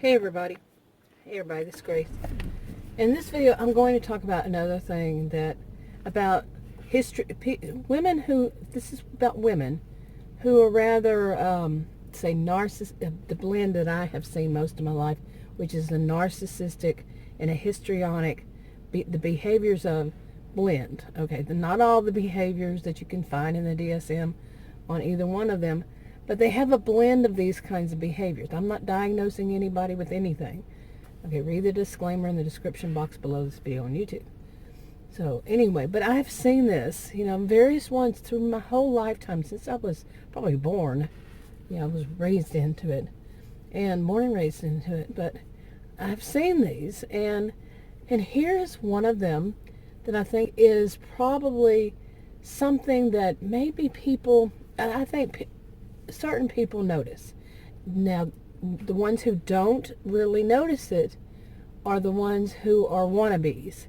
Hey everybody, this is Grace. In this video, I'm going to talk about another thing about women who, this is about women who are rather, say, the blend that I have seen most of my life, which is a narcissistic and a histrionic, the behaviors of blend. Okay, not all the behaviors that you can find in the DSM on either one of them, but they have a blend of these kinds of behaviors. I'm not diagnosing anybody with anything. Okay, read the disclaimer in the description box below this video on YouTube. So anyway, but I've seen this, various ones through my whole lifetime since I was probably born. I was raised into it, and born and raised into it. But I've seen these, and here's one of them that I think is probably something that maybe I think certain people notice. Now, the ones who don't really notice it are the ones who are wannabes.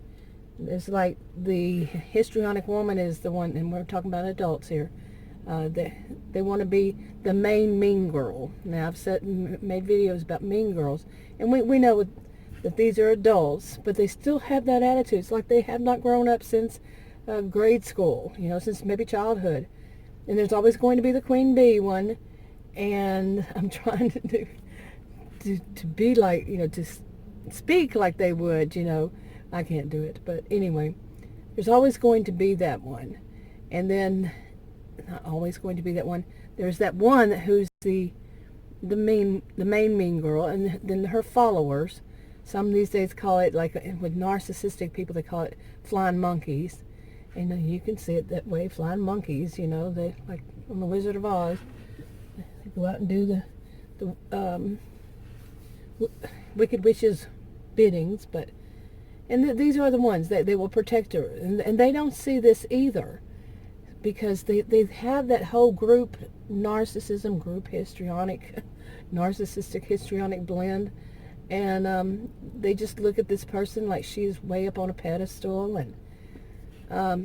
It's like the histrionic woman is the one, and we're talking about adults here. They want to be the main mean girl. Now, I've made videos about mean girls, and we know that these are adults, but they still have that attitude. It's like they have not grown up since grade school, since maybe childhood. And there's always going to be the queen bee one, and I'm trying to be like, to speak like they would, I can't do it. But anyway, there's always going to be that one. And then, not always going to be that one, there's that one who's the main mean girl, and then her followers. Some these days call it, like with narcissistic people, they call it flying monkeys. And you can see it that way, flying monkeys, they, like on the Wizard of Oz, they go out and do the Wicked Witch's biddings, and these are the ones that they will protect her, and they don't see this either, because they have that whole group histrionic, narcissistic histrionic blend, and they just look at this person like she's way up on a pedestal, and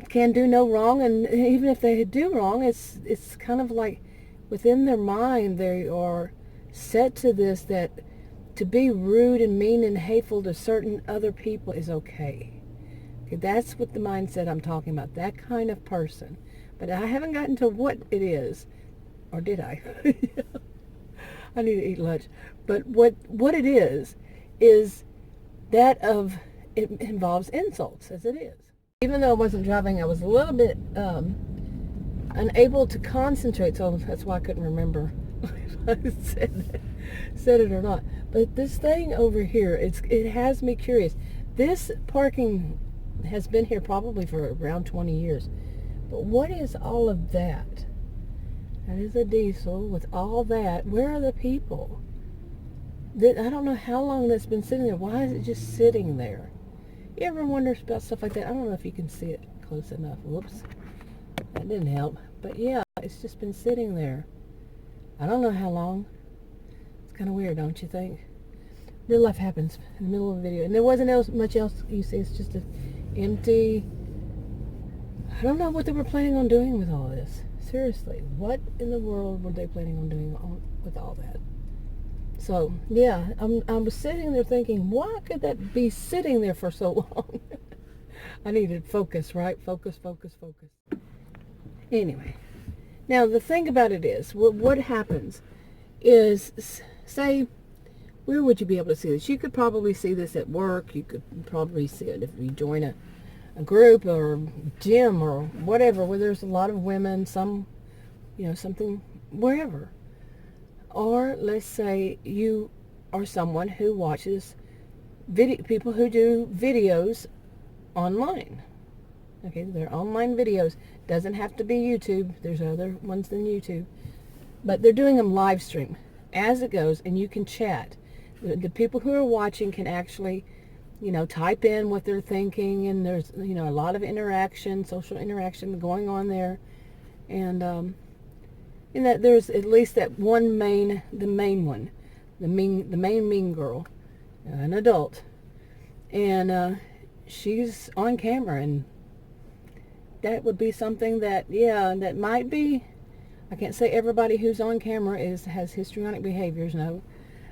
can do no wrong, and even if they do wrong, it's kind of like within their mind they are set to this, that to be rude and mean and hateful to certain other people is okay. Okay, that's what the mindset I'm talking about, that kind of person. But I haven't gotten to what it is, or did I? I need to eat lunch. But what it is that of, it involves insults, as it is. Even though I wasn't driving, I was a little bit unable to concentrate, so that's why I couldn't remember if I said it or not. But this thing over here, it has me curious. This parking has been here probably for around 20 years. But what is all of that? That is a diesel with all that. Where are the people? I don't know how long that's been sitting there. Why is it just sitting there? You ever wonder about stuff like that? I don't know if you can see it close enough. Whoops. That didn't help. But yeah, it's just been sitting there. I don't know how long. It's kind of weird, don't you think? Real life happens in the middle of a video. And there wasn't much else you see. It's just an empty... I don't know what they were planning on doing with all this. Seriously. What in the world were they planning on doing with all that? So, yeah, I was sitting there thinking, why could that be sitting there for so long? I needed focus, right? Focus. Anyway, now the thing about it is, what happens is, say, where would you be able to see this? You could probably see this at work. You could probably see it if you join a group or gym or whatever, where there's a lot of women, something, wherever. Or let's say you are someone who watches people who do videos online. Okay, they're online videos. Doesn't have to be YouTube. There's other ones than YouTube. But they're doing them live stream as it goes, and you can chat. The people who are watching can actually, type in what they're thinking, and there's, a lot of interaction, social interaction going on there. And in that there's at least that one the main mean girl, an adult, and she's on camera, and that would be something that, that might be, I can't say everybody who's on camera has histrionic behaviors, no,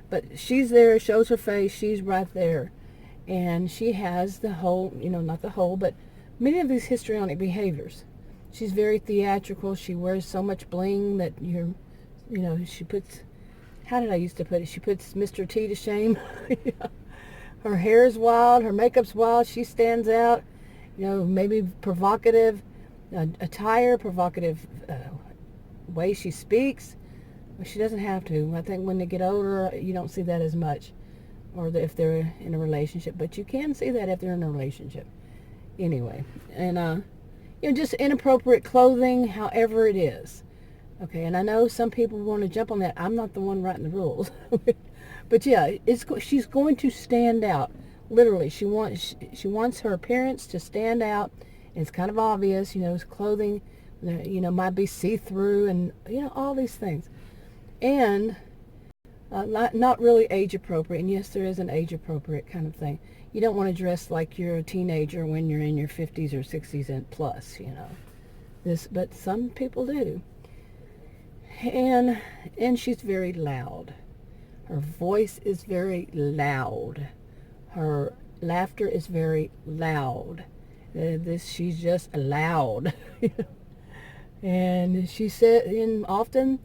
But she's there, shows her face, she's right there. And she has the whole, not the whole, but many of these histrionic behaviors. She's very theatrical. She wears so much bling that she puts, how did I used to put it? She puts Mr. T to shame. Her hair is wild. Her makeup's wild. She stands out. Maybe provocative attire, provocative way she speaks. Well, she doesn't have to. I think when they get older, you don't see that as much, or if they're in a relationship. But you can see that if they're in a relationship. Anyway, and just inappropriate clothing, however it is. Okay, and I know some people want to jump on that. I'm not the one writing the rules. But yeah, she's going to stand out. Literally, she wants her appearance to stand out. It's kind of obvious, clothing, might be see-through and, all these things. And not really age-appropriate. And yes, there is an age-appropriate kind of thing. You don't want to dress like you're a teenager when you're in your 50s or 60s and plus, but some people do. And she's very loud. Her voice is very loud. Her laughter is very loud. She's just loud. And she said, and often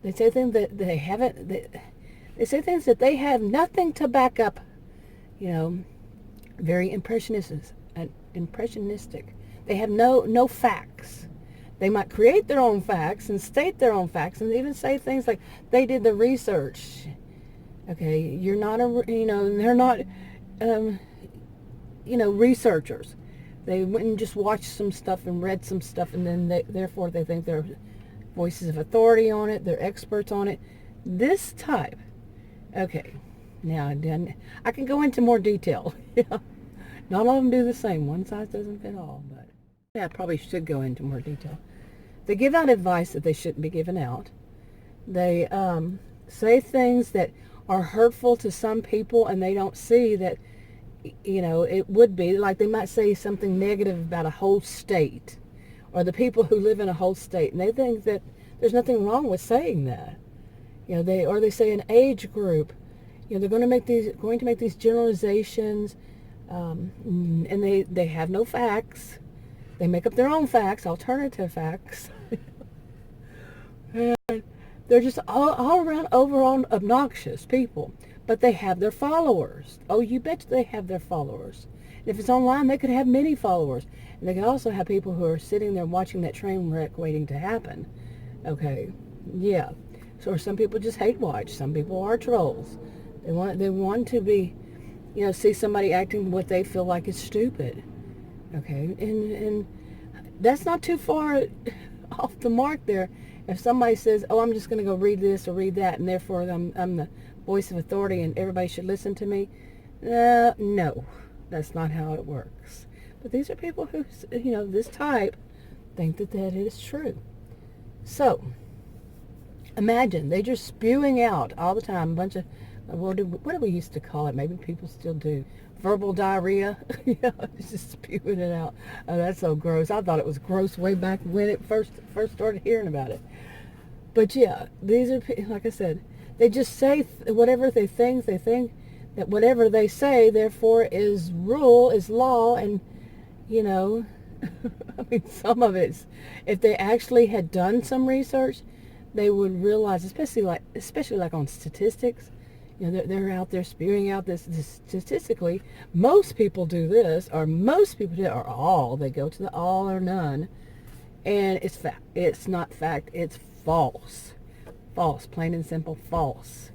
they say things that they haven't. They say things that they have nothing to back up. Very impressionistic. They have no facts. They might create their own facts and state their own facts and even say things like they did the research. Okay, you're not they're not, researchers. They went and just watched some stuff and read some stuff, and then therefore they think they're voices of authority on it. They're experts on it. This type. Okay, now I can go into more detail. Not all of them do the same. One size doesn't fit all, but I probably should go into more detail. They give out advice that they shouldn't be giving out. They say things that are hurtful to some people, and they don't see that, it would be. Like they might say something negative about a whole state or the people who live in a whole state, and they think that there's nothing wrong with saying that. They say an age group. They're going to make these generalizations, and they have no facts. They make up their own facts, alternative facts. And they're just all around overall obnoxious people. But they have their followers. Oh, you bet they have their followers. And if it's online, they could have many followers. And they could also have people who are sitting there watching that train wreck waiting to happen. Okay, yeah. So some people just hate watch. Some people are trolls. They want to be, see somebody acting what they feel like is stupid. Okay, and that's not too far off the mark there. If somebody says, oh, I'm just going to go read this or read that, and therefore I'm the voice of authority and everybody should listen to me, no, that's not how it works. But these are people who, this type, think that is true. So, imagine, they're just spewing out all the time a bunch of, what do we used to call it? Maybe people still do. Verbal diarrhea. Just spewing it out. Oh, that's so gross. I thought it was gross way back when it first started hearing about it. But yeah, these are, like I said, they just say whatever they think. They think that whatever they say, therefore, is rule, is law, and, I mean, some of it, if they actually had done some research, they would realize, especially like on statistics, they're out there spewing out this statistically. Most people do this, or most people do, or all. They go to the all or none, and it's fact. It's not fact. It's false. False, plain and simple, false.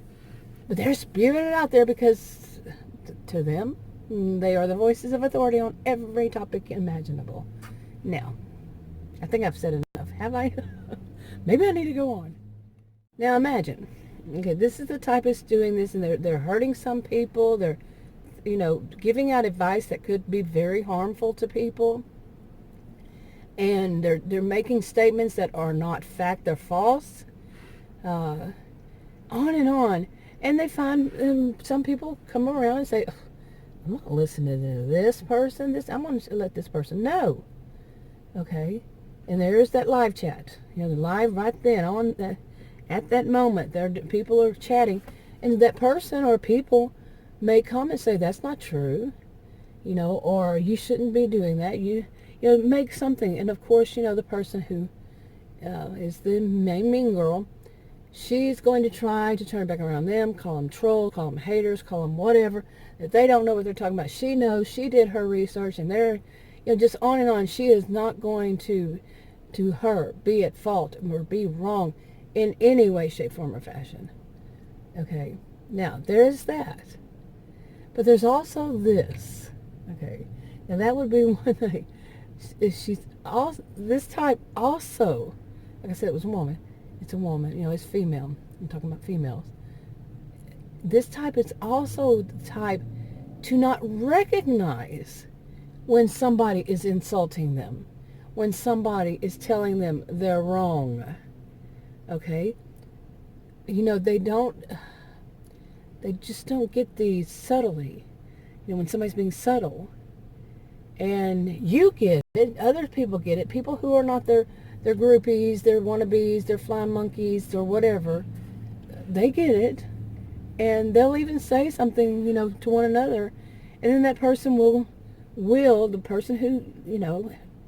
But they're spewing it out there because, to them, they are the voices of authority on every topic imaginable. Now, I think I've said enough. Have I? Maybe I need to go on. Now imagine. Okay, this is the typist doing this, and they're hurting some people. They're, giving out advice that could be very harmful to people. And they're making statements that are not fact, they're false. On and on. And they find some people come around and say, I'm not listening to this person. I'm going to let this person know. Okay, and there's that live chat. The live right then on the. At that moment, people are chatting, And that person or people may come and say, that's not true, or you shouldn't be doing that. You make something. And of course, the person who is the main mean girl, she's going to try to turn it back around them, call them trolls, call them haters, call them whatever. If they don't know what they're talking about, she knows, she did her research, and they're, just on and on. She is not going to her be at fault or be wrong in any way, shape, form, or fashion. Okay, now there's that. But there's also this. Okay, now that would be one thing. She's also, this type also, like I said, it was a woman. It's a woman, it's female. I'm talking about females. This type is also the type to not recognize when somebody is insulting them, when somebody is telling them they're wrong. Okay? They just don't get the subtlety. When somebody's being subtle, and you get it, other people get it, people who are not their groupies, their wannabes, their flying monkeys, or whatever, they get it, and they'll even say something, to one another, and then that person will, the person who,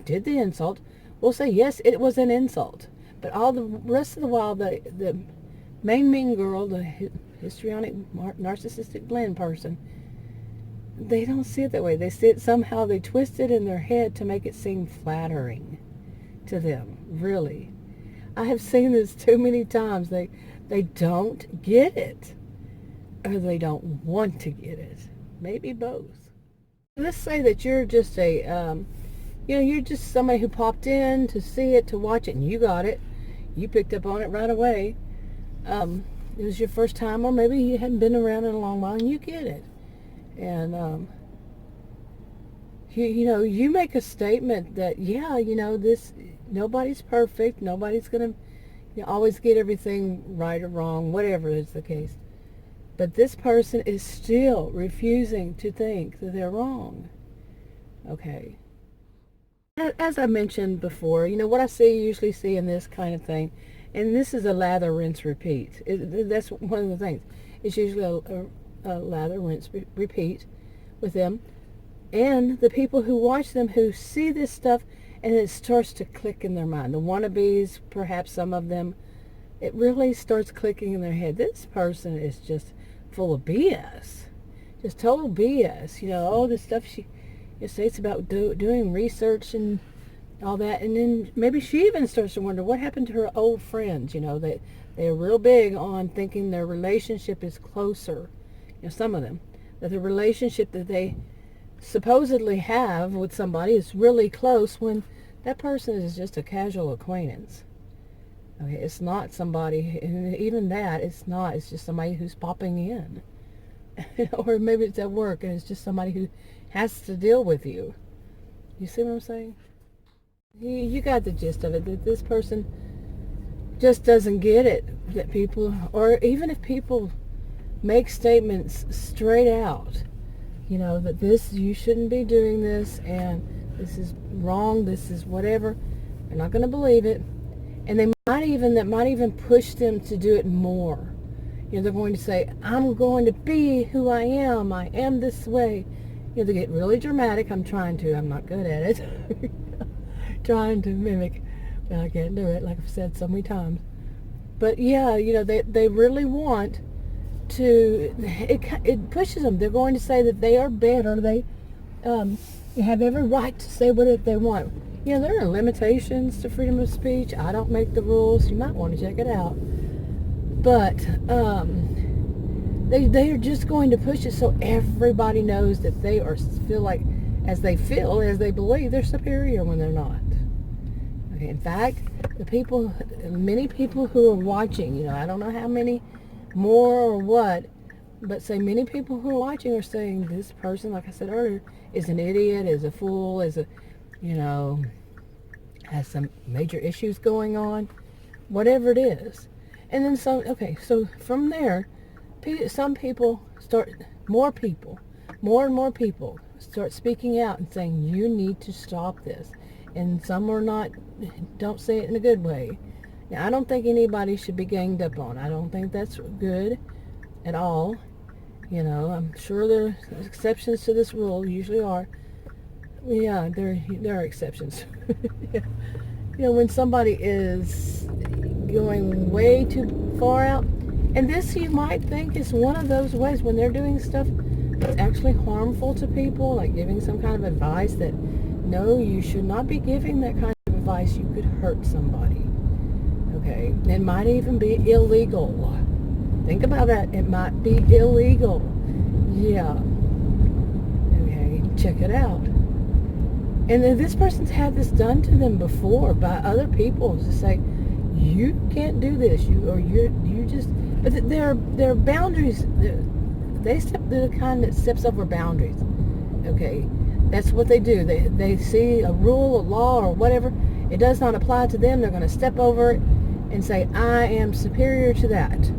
did the insult, will say, yes, it was an insult. But all the rest of the while, the main mean girl, the histrionic narcissistic blend person, they don't see it that way. They see it somehow, they twist it in their head to make it seem flattering to them. Really, I have seen this too many times. They don't get it, or they don't want to get it. Maybe both. Let's say that you're just you're just somebody who popped in to see it, to watch it, and you got it. You picked up on it right away. It was your first time, or maybe you hadn't been around in a long while, and you get it. And you make a statement that, this, nobody's perfect, nobody's gonna always get everything right or wrong, whatever is the case. But this person is still refusing to think that they're wrong. Okay. As I mentioned before, what I usually see in this kind of thing, and this is a lather, rinse, repeat. That's one of the things. It's usually a lather, rinse, repeat with them. And the people who watch them, who see this stuff, and it starts to click in their mind. The wannabes, perhaps some of them, it really starts clicking in their head. This person is just full of BS. Just total BS. All this stuff she states about doing research and all that. And then maybe she even starts to wonder what happened to her old friends. They're real big on thinking their relationship is closer. Some of them. That the relationship that they supposedly have with somebody is really close, when that person is just a casual acquaintance. Okay, it's not somebody, and even that, it's just somebody who's popping in. Or maybe it's at work and it's just somebody who has to deal with you. You see what I'm saying? You got the gist of it, that this person just doesn't get it. That people, or even if people make statements straight out, that this, you shouldn't be doing this, and this is wrong, this is whatever, they're not going to believe it. And that might even push them to do it more. They're going to say, I'm going to be who I am this way. They get really dramatic. I'm not good at it. Trying to mimic, but I can't do it, like I've said so many times. But yeah, they really want to, it pushes them. They're going to say that they are better. They have every right to say what they want. There are limitations to freedom of speech. I don't make the rules. You might want to check it out. But they are just going to push it so everybody knows that they feel as they believe they're superior when they're not. Okay, in fact, many people who are watching, I don't know how many more or what, but say many people who are watching are saying this person, like I said earlier, is an idiot, is a fool, has some major issues going on, whatever it is. And then so from there, some people more and more people start speaking out and saying, you need to stop this. And some don't say it in a good way. Now, I don't think anybody should be ganged up on. I don't think that's good. at all. You know, I'm sure there are exceptions to this rule, usually are. Yeah, there are exceptions. Yeah. You know, when somebody is going way too far out, and this you might think is one of those ways when they're doing stuff that's actually harmful to people, like giving some kind of advice that, no, you should not be giving that kind of advice. You could hurt somebody. Okay, it might even be illegal. Think about that. It might be illegal. Yeah. Okay, check it out. And then this person's had this done to them before by other people to say, you can't do this, you just. But there are boundaries. They're the kind that steps over boundaries. Okay, that's what they do. They see a rule, a law, or whatever. It does not apply to them. They're going to step over it and say, I am superior to that.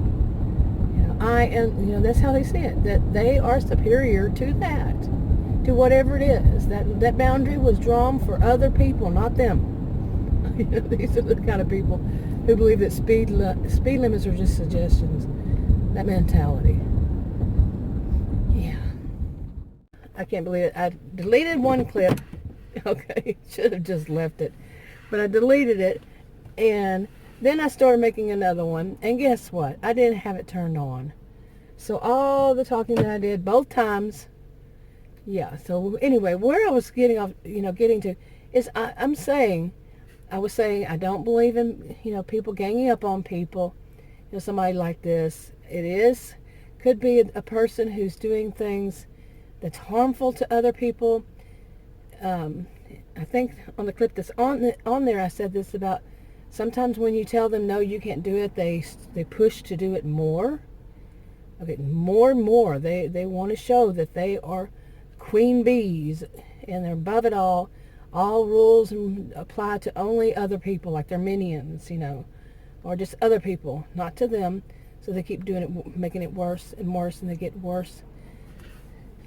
I am, that's how they see it, that they are superior to that, to whatever it is. That boundary was drawn for other people, not them. These are the kind of people who believe that speed limits are just suggestions. That mentality. Yeah. I can't believe it. I deleted one clip. Okay, should have just left it. But I deleted it, and then I started making another one, and guess what? I didn't have it turned on. So all the talking that I did both times, yeah. So anyway, where I was getting to is I was saying I don't believe in, people ganging up on people. Somebody like this. Could be a person who's doing things that's harmful to other people. I think on the clip that's on there, I said this about sometimes when you tell them, no, you can't do it, they push to do it more. Okay, more and more. They want to show that they are queen bees and they're above it all. All rules apply to only other people, like their minions, or just other people, not to them. So they keep doing it, making it worse and worse, and they get worse.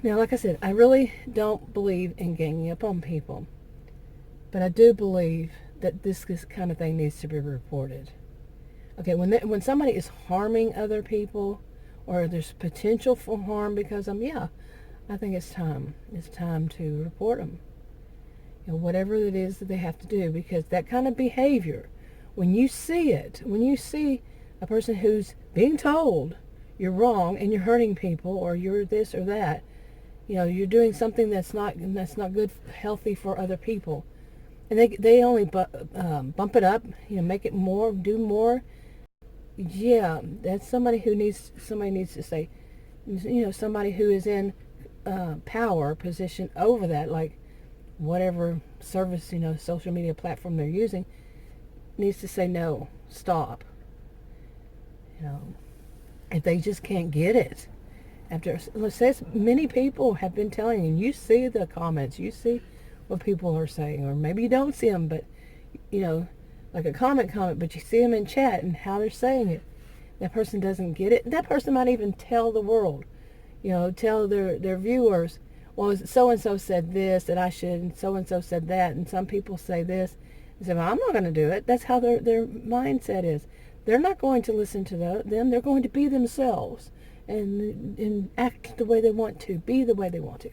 Now, like I said, I really don't believe in ganging up on people. But I do believe that this kind of thing needs to be reported. Okay, when somebody is harming other people, or there's potential for harm because of them, I think it's time. It's time to report them. Whatever it is that they have to do, because that kind of behavior, when you see a person who's being told you're wrong and you're hurting people, or you're this or that, you're doing something that's not good, healthy for other people, and they only bump it up, make it more, do more. Yeah, that's somebody needs to say, somebody who is in power position over that, like whatever service, social media platform they're using, needs to say, no, stop. If they just can't get it. After, let's say, many people have been telling you, and you see the comments, you see what people are saying, or maybe you don't see them, but, like a comment, but you see them in chat and how they're saying it. That person doesn't get it. That person might even tell the world, tell their viewers, well, so-and-so said this, that I should, and so-and-so said that, and some people say this, and say, well, I'm not going to do it. That's how their mindset is. They're not going to listen to them. They're going to be themselves and act the way they want to, be the way they want to.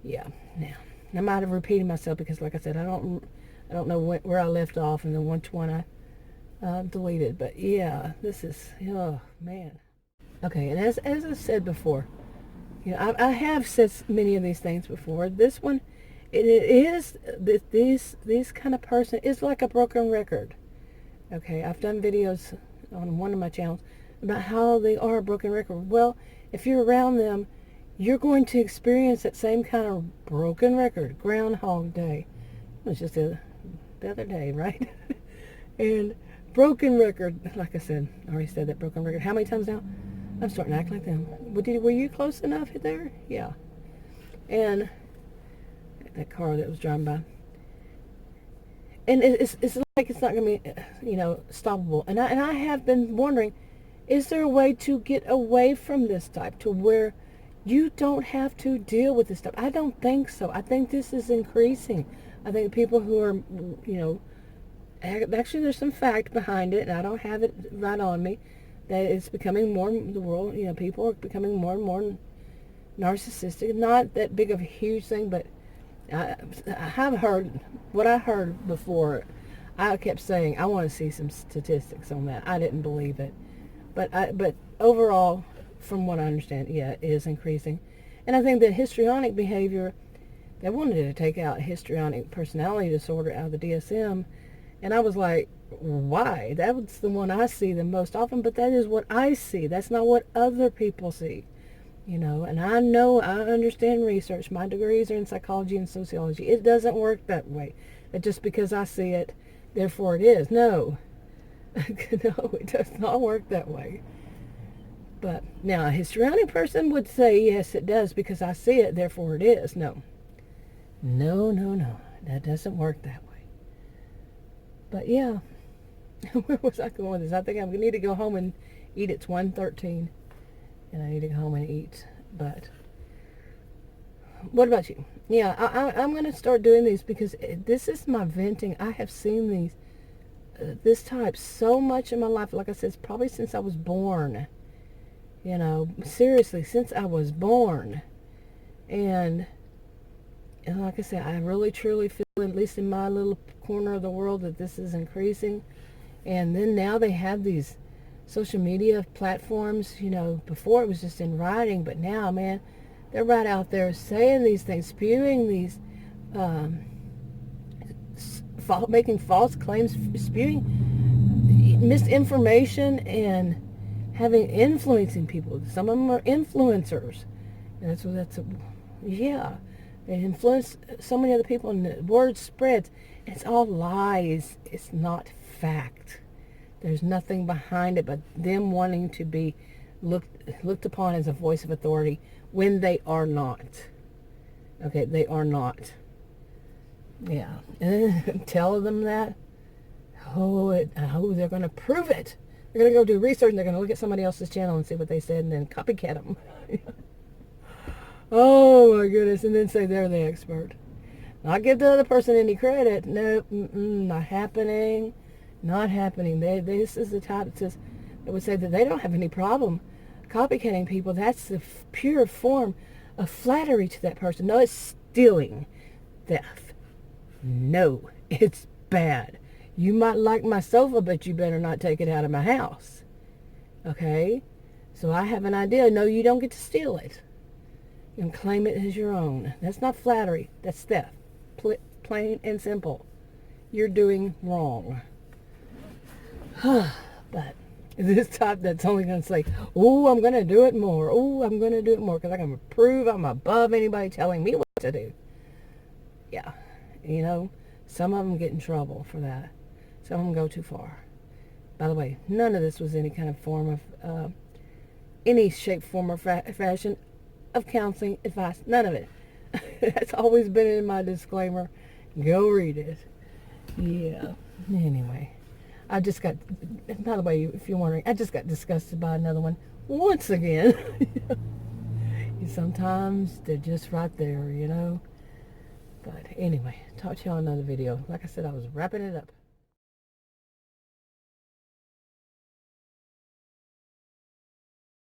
Yeah, now, I might have repeated myself because, like I said, I don't know where I left off and then which one I deleted. But yeah, this is, oh man. Okay, and as I said before, I have said many of these things before. This one, it is this kind of person is like a broken record. Okay, I've done videos on one of my channels about how they are a broken record. Well, if you're around them, you're going to experience that same kind of broken record. Groundhog Day. It was just the other day, right? And broken record, like I said, I already said that, broken record. How many times now? I'm starting to act like them. Were you close enough there? Yeah. And that car that was driving by. And it's like it's not going to be, stoppable. And I have been wondering, is there a way to get away from this type to where you don't have to deal with this stuff? I don't think so. I think this is increasing. I think people who are, actually there's some fact behind it, and I don't have it right on me, that it's becoming more, the world, people are becoming more and more narcissistic. Not that big of a huge thing, but I have heard, what I heard before, I kept saying, I want to see some statistics on that. I didn't believe it. But overall, from what I understand, yeah, it is increasing. And I think that histrionic behavior, they wanted to take out histrionic personality disorder out of the DSM. And I was like, why? That's the one I see the most often, but that is what I see. That's not what other people see. And I understand research. My degrees are in psychology and sociology. It doesn't work that way. That just because I see it, therefore it is. No. No, it does not work that way. But now a histrionic person would say, yes, it does because I see it, therefore it is. No. No. That doesn't work that way. But yeah, where was I going with this? I think I need to go home and eat. It's 1:13. And I need to go home and eat. But what about you? Yeah, I'm going to start doing these because this is my venting. I have seen these, this type so much in my life. Like I said, it's probably since I was born. Seriously, since I was born. And like I said, I really truly feel, at least in my little corner of the world, that this is increasing. And then now they have these social media platforms. Before it was just in writing, but now, man, they're right out there saying these things, spewing these, making false claims, spewing misinformation, and influencing people. Some of them are influencers. Yeah. They influence so many other people, and the word spreads. It's all lies. It's not fact. There's nothing behind it but them wanting to be looked upon as a voice of authority when they are not. Okay, they are not. Yeah. And then tell them that. They're going to prove it. They're going to go do research, and they're going to look at somebody else's channel and see what they said and then copycat them. Oh my goodness. And then say they're the expert. Not give the other person any credit. Nope. Not happening. Not happening. This is the type that would say that they don't have any problem copycatting people. That's the pure form of flattery to that person. No, it's stealing. Theft. No, it's bad. You might like my sofa, but you better not take it out of my house. Okay? So I have an idea. No, you don't get to steal it. You can claim it as your own. That's not flattery. That's theft. Plain and simple. You're doing wrong. But this type that's only going to say, oh, I'm going to do it more. Oh, I'm going to do it more because I can prove I'm above anybody telling me what to do. Yeah. Some of them get in trouble for that. Some of them go too far. By the way, none of this was any kind of form of, any shape, form, or fashion of counseling advice. None of it. That's always been in my disclaimer. Go read it. Yeah. Anyway. I just got, by the way, if you're wondering, I just got disgusted by another one once again. Sometimes they're just right there, But anyway, talk to y'all in another video. Like I said, I was wrapping it up.